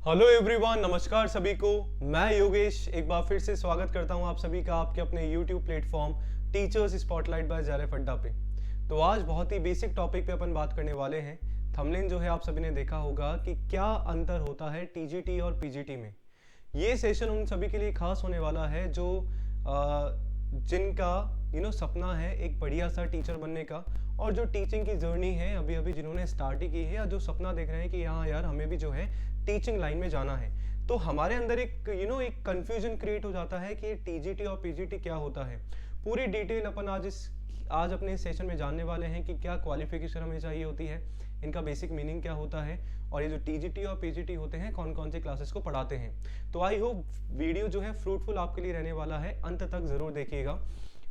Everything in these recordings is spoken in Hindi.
हेलो एवरीवन, नमस्कार सभी को। मैं योगेश एक बार फिर से स्वागत करता हूं आप सभी का आपके अपने YouTube platform teachers spotlight by JRF Adda पे। तो आज बहुत ही बेसिक टॉपिक पे अपन बात करने वाले हैं। थंबनेल जो है आप सभी ने देखा होगा कि क्या अंतर होता है टीजीटी और पीजीटी में। ये सेशन उन सभी के लिए खास होने वाला है जो जिनका सपना है एक बढ़िया सा टीचर बनने का, और जो टीचिंग की जर्नी है अभी अभी जिन्होंने स्टार्ट ही की है, या जो सपना देख रहे हैं कि हाँ यार हमें भी जो है टीचिंग लाइन में जाना है। तो हमारे अंदर एक एक कंफ्यूजन क्रिएट हो जाता है कि ये टीजीटी और पीजीटी क्या होता है। पूरी डिटेल अपन आज अपने सेशन में जानने वाले हैं कि क्या क्वालिफिकेशन हमें चाहिए होती है, इनका बेसिक मीनिंग क्या होता है, और ये जो टीजीटी और पीजीटी होते हैं कौन कौन सी क्लासेस को पढ़ाते हैं। तो आई होप वीडियो जो है फ्रूटफुल आपके लिए रहने वाला है, अंत तक जरूर देखिएगा।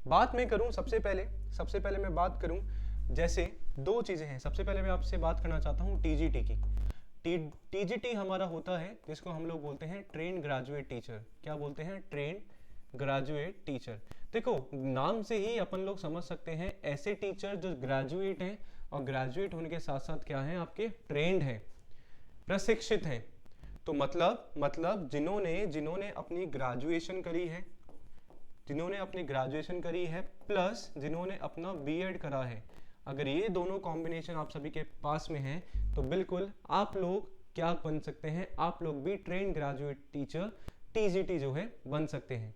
बात मैं करूं सबसे पहले मैं बात करूं, जैसे दो चीजें हैं। सबसे पहले मैं आपसे बात करना चाहता हूं टीजीटी की। टीजीटी हमारा होता है जिसको हम लोग बोलते हैं ट्रेन ग्रेजुएट टीचर। क्या बोलते हैं? Train graduate teacher. देखो नाम से ही अपन लोग समझ सकते हैं ऐसे टीचर जो ग्रेजुएट हैं, और ग्रेजुएट होने के साथ साथ क्या है आपके प्रेजेंट हैं, प्रशिक्षित हैं। तो मतलब जिन्होंने अपनी ग्रेजुएशन करी है प्लस जिन्होंने अपना बीएड करा है। अगर ये दोनों कॉम्बिनेशन आप सभी के पास में है तो बिल्कुल आप लोग क्या बन सकते हैं, आप लोग भी ट्रेन ग्रेजुएट टीचर टीजीटी जो है बन सकते हैं।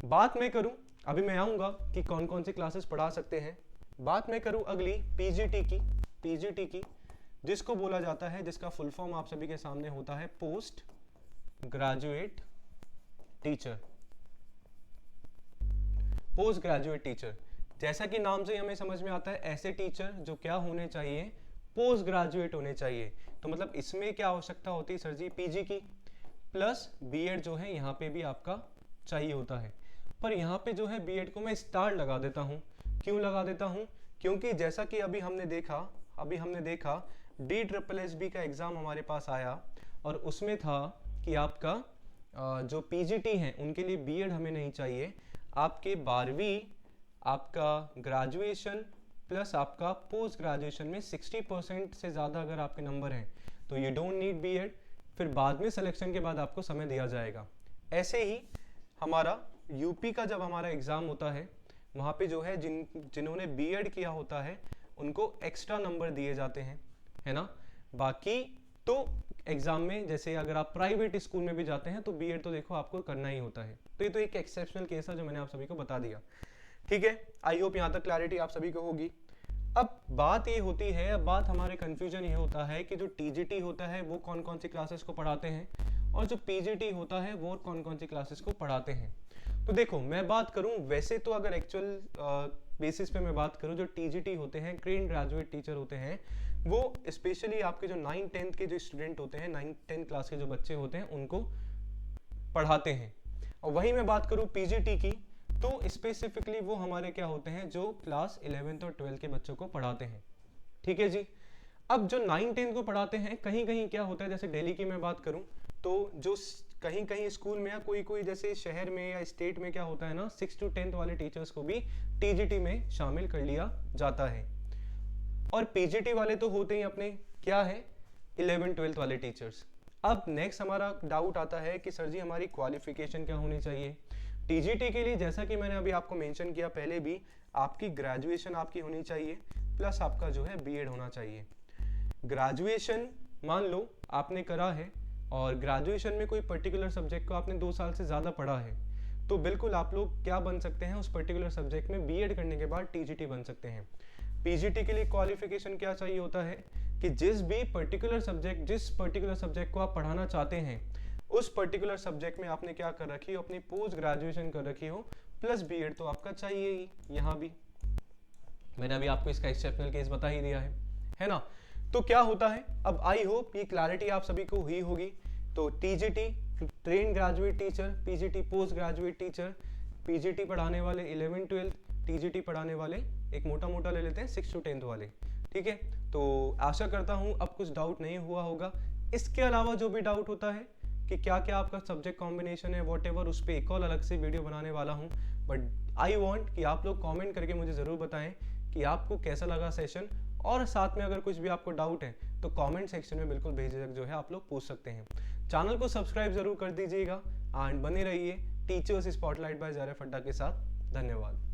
बात मैं करूं, अभी मैं आऊंगा कि कौन कौन सी क्लासेस पढ़ा सकते हैं। बात मैं करूं अगली पीजीटी की, जिसको बोला जाता है, जिसका फुल फॉर्म आप सभी के सामने होता है पोस्ट ग्रेजुएट टीचर। जैसा कि नाम से हमें समझ में आता है ऐसे टीचर जो क्या होने चाहिए, पोस्ट ग्रेजुएट होने चाहिए। तो मतलब इसमें क्या आवश्यकता होती है सर जी, पीजी की प्लस बीएड जो है यहाँ पे भी आपका चाहिए होता है। पर यहाँ पे जो है बीएड को मैं स्टार लगा देता हूँ। क्यों लगा देता हूँ? क्योंकि जैसा कि अभी हमने देखा DSSB का एग्जाम हमारे पास आया, और उसमें था कि आपका जो पीजीटी हैं उनके लिए बीएड हमें नहीं चाहिए, आपके 12वीं आपका ग्रेजुएशन प्लस आपका पोस्ट ग्रेजुएशन में 60% से ज़्यादा अगर आपके नंबर हैं तो यू डोंट नीड बीएड। फिर बाद में सिलेक्शन के बाद आपको समय दिया जाएगा। ऐसे ही हमारा यूपी का जब हमारा एग्ज़ाम होता है, वहाँ पे जो है जिन्होंने बीएड किया होता है उनको एक्स्ट्रा नंबर दिए जाते हैं, है ना। बाकी तो एग्जाम में जैसे अगर आप प्राइवेट स्कूल में भी जाते हैं तो बीएड तो देखो आपको करना ही होता है। तो ये तो एक एक्सेप्शनल केस है जो मैंने आप सभी को बता दिया, ठीक है। आई होप यहाँ तक क्लैरिटी आप सभी को होगी। अब बात हमारे कंफ्यूजन ये होता है कि जो टीजीटी होता है वो कौन कौन सी क्लासेस को पढ़ाते हैं, और जो पीजीटी होता है वो कौन कौन सी क्लासेस को पढ़ाते हैं। तो देखो मैं बात करूं, वैसे तो अगर एक्चुअल बेसिस पे मैं बात करूं, जो टीजीटी होते हैं ट्रेन ग्रेजुएट टीचर होते हैं, वो स्पेशली आपके जो 9-10 के जो स्टूडेंट होते हैं, 9-10 क्लास के जो बच्चे होते हैं उनको पढ़ाते हैं। और वही मैं बात करूं पीजीटी की, तो स्पेसिफिकली वो हमारे क्या होते हैं, जो क्लास 11th और 12th के बच्चों को पढ़ाते हैं, ठीक है जी। अब जो 9-10 को पढ़ाते हैं, कहीं कहीं क्या होता है, जैसे दिल्ली की मैं बात करूं तो जो कहीं कहीं स्कूल में या कोई जैसे शहर में या स्टेट में क्या होता है ना, 6 to 10th वाले टीचर्स को भी टीजीटी में शामिल कर लिया जाता है। और पीजीटी वाले तो होते ही अपने क्या है, 11-12th वाले टीचर्स। अब नेक्स्ट हमारा डाउट आता है कि सर जी हमारी क्वालिफिकेशन क्या होनी चाहिए। टीजीटी के लिए जैसा कि मैंने अभी आपको मेंशन किया पहले भी, आपकी ग्रेजुएशन आपकी होनी चाहिए प्लस आपका जो है बीएड होना चाहिए। ग्रेजुएशन मान लो आपने करा है और ग्रेजुएशन में कोई पर्टिकुलर सब्जेक्ट को आपने 2 साल से ज़्यादा पढ़ा है, तो बिल्कुल आप लोग क्या बन सकते हैं, उस पर्टिकुलर सब्जेक्ट में बीएड करने के बाद टीजीटी बन सकते हैं। पीजीटी के लिए क्वालिफिकेशन क्या चाहिए होता है कि जिस पर्टिकुलर सब्जेक्ट को आप पढ़ाना चाहते हैं, उस पर्टिकुलर सब्जेक्ट में आपने क्या कर रखी हो, अपनी पोस्ट ग्रेजुएशन कर रखी हो, प्लस बीएड तो आपका चाहिए ही। यहाँ भी मैंने अभी आपको इसका एक्सेप्शनल केस बता ही दिया है ना। तो क्या होता है, अब आई होप ये क्लैरिटी आप सभी को हुई होगी। तो TGT train graduate teacher, PGT post graduate teacher, PGT पढ़ाने वाले 11-12, टीजीटी पढ़ाने वाले एक मोटा ले लेते हैं 6 to 10th वाले, ठीक है। तो आशा करता हूँ अब कुछ डाउट नहीं हुआ होगा। इसके अलावा जो भी डाउट होता है कि क्या क्या आपका सब्जेक्ट कॉम्बिनेशन है, वॉट उस पर एक और अलग से वीडियो बनाने वाला हूँ। बट आई वॉन्ट कि आप लोग कॉमेंट करके मुझे ज़रूर बताएं कि आपको कैसा लगा सेशन, और साथ में अगर कुछ भी आपको डाउट है तो कमेंट सेक्शन में बिल्कुल बेझिझक जो है आप लोग पूछ सकते हैं। चैनल को सब्सक्राइब जरूर कर दीजिएगा एंड बने रहिए टीचर्स स्पॉटलाइट बाय ज़ारा फड्डा के साथ। धन्यवाद।